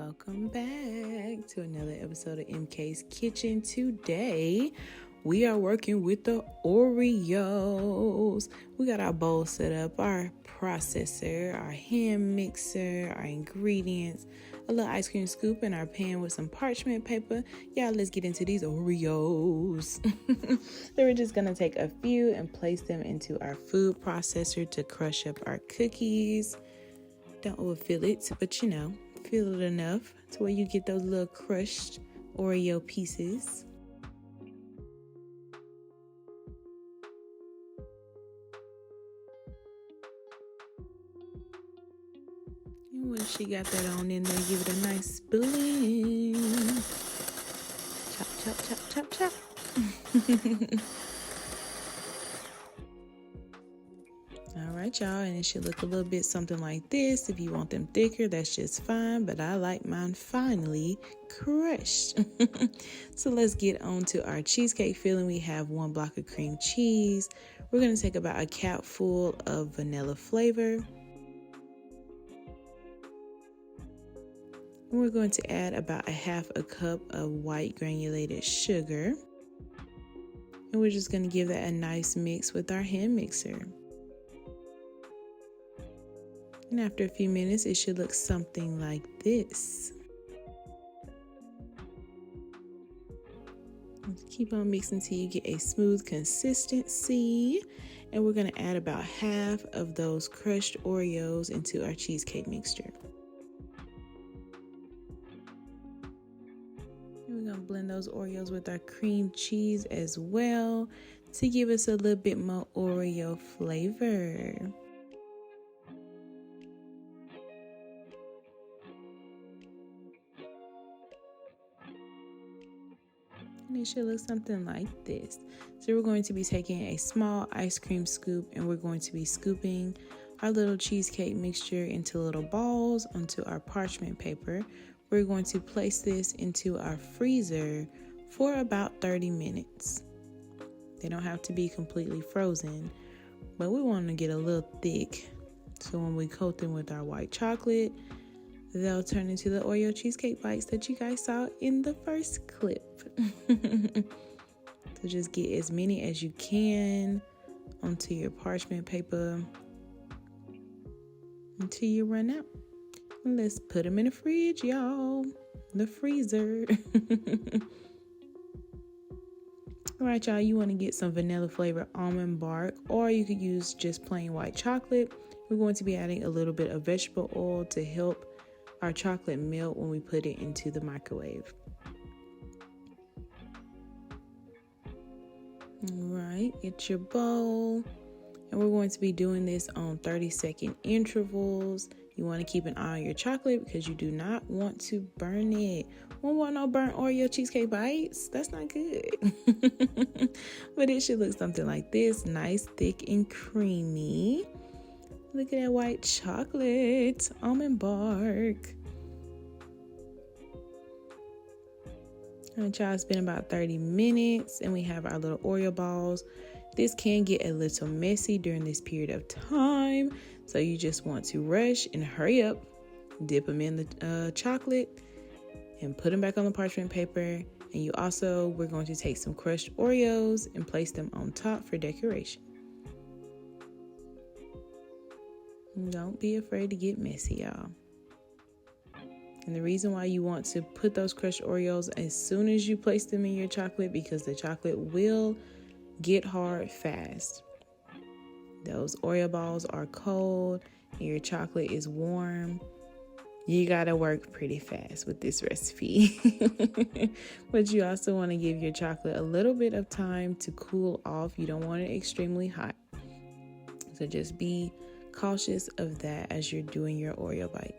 Welcome back to another episode of MK's Kitchen. Today, we are working with the Oreos. We got our bowl set up, our processor, our hand mixer, our ingredients, a little ice cream scoop, and our pan with some parchment paper. Y'all, let's get into these Oreos. So we're just going to take a few and place them into our food processor to crush up our cookies. Don't overfill it, but fill it enough to where you get those little crushed Oreo pieces. And when she got that on in there, give it a nice blend. Chop, chop, chop, chop, chop. Alright, y'all, and it should look a little bit something like this. If you want them thicker, that's just fine, but I like mine finely crushed. So let's get on to our cheesecake filling. We have 1 block of cream cheese. We're going to take about a cap full of vanilla flavor. And we're going to add about a half a cup of white granulated sugar. And we're just going to give that a nice mix with our hand mixer. And after a few minutes, it should look something like this. Keep on mixing until you get a smooth consistency. And we're going to add about half of those crushed Oreos into our cheesecake mixture. And we're going to blend those Oreos with our cream cheese as well to give us a little bit more Oreo flavor. And it should look something like this. So we're going to be taking a small ice cream scoop and we're going to be scooping our little cheesecake mixture into little balls onto our parchment paper. We're going to place this into our freezer for about 30 minutes. They don't have to be completely frozen, but we want to get a little thick. So when we coat them with our white chocolate, they'll turn into the Oreo cheesecake bites that you guys saw in the first clip. So just get as many as you can onto your parchment paper until you run out. And let's put them in the fridge, y'all. The freezer. All right, y'all, you want to get some vanilla flavored almond bark, or you could use just plain white chocolate. We're going to be adding a little bit of vegetable oil to help our chocolate melt when we put it into the microwave. All right, get your bowl. And we're going to be doing this on 30-second intervals. You want to keep an eye on your chocolate because you do not want to burn it. We don't want no burnt Oreo cheesecake bites. That's not good. But it should look something like this. Nice, thick, and creamy. Look at that white chocolate, almond bark. I'm going to try to spend about 30 minutes and we have our little Oreo balls. This can get a little messy during this period of time. So you just want to rush and hurry up, dip them in the chocolate and put them back on the parchment paper. And we're going to take some crushed Oreos and place them on top for decoration. Don't be afraid to get messy, y'all. And the reason why you want to put those crushed Oreos as soon as you place them in your chocolate, because the chocolate will get hard fast. Those Oreo balls are cold and your chocolate is warm. You gotta work pretty fast with this recipe. But you also want to give your chocolate a little bit of time to cool off. You don't want it extremely hot. So just be cautious of that as you're doing your Oreo bite.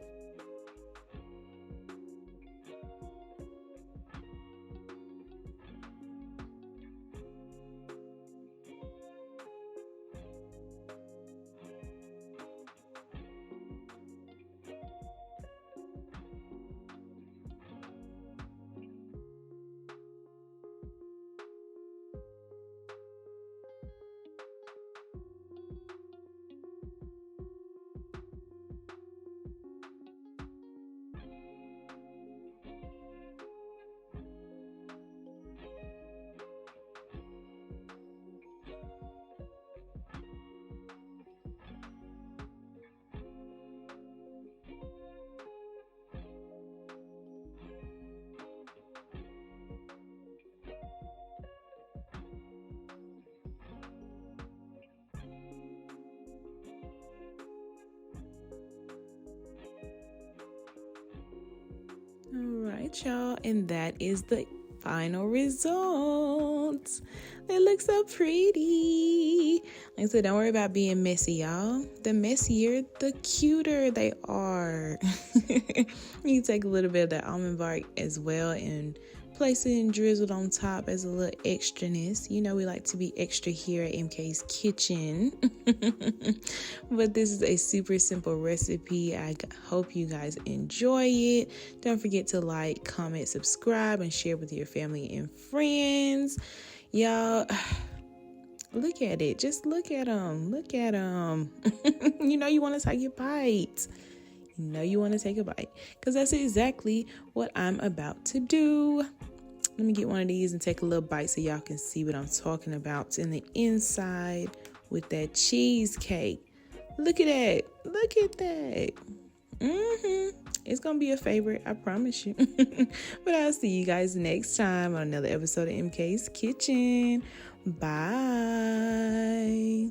right, y'all, and that is the final results. They look so pretty. Like I said, don't worry about being messy, y'all. The messier, the cuter they are. You can take a little bit of that almond bark as well and place it and drizzled on top as a little extraness. You know, we like to be extra here at MK's Kitchen. But this is a super simple recipe. I hope you guys enjoy it. Don't forget to like, comment, subscribe, and share with your family and friends. Y'all, look at it. Just look at them. Look at them. You know you want to take a bite. Because that's exactly what I'm about to do. Let me get one of these and take a little bite so y'all can see what I'm talking about in the inside with that cheesecake. Look at that. Look at that. It's going to be a favorite, I promise you. But I'll see you guys next time on another episode of MK's Kitchen. Bye.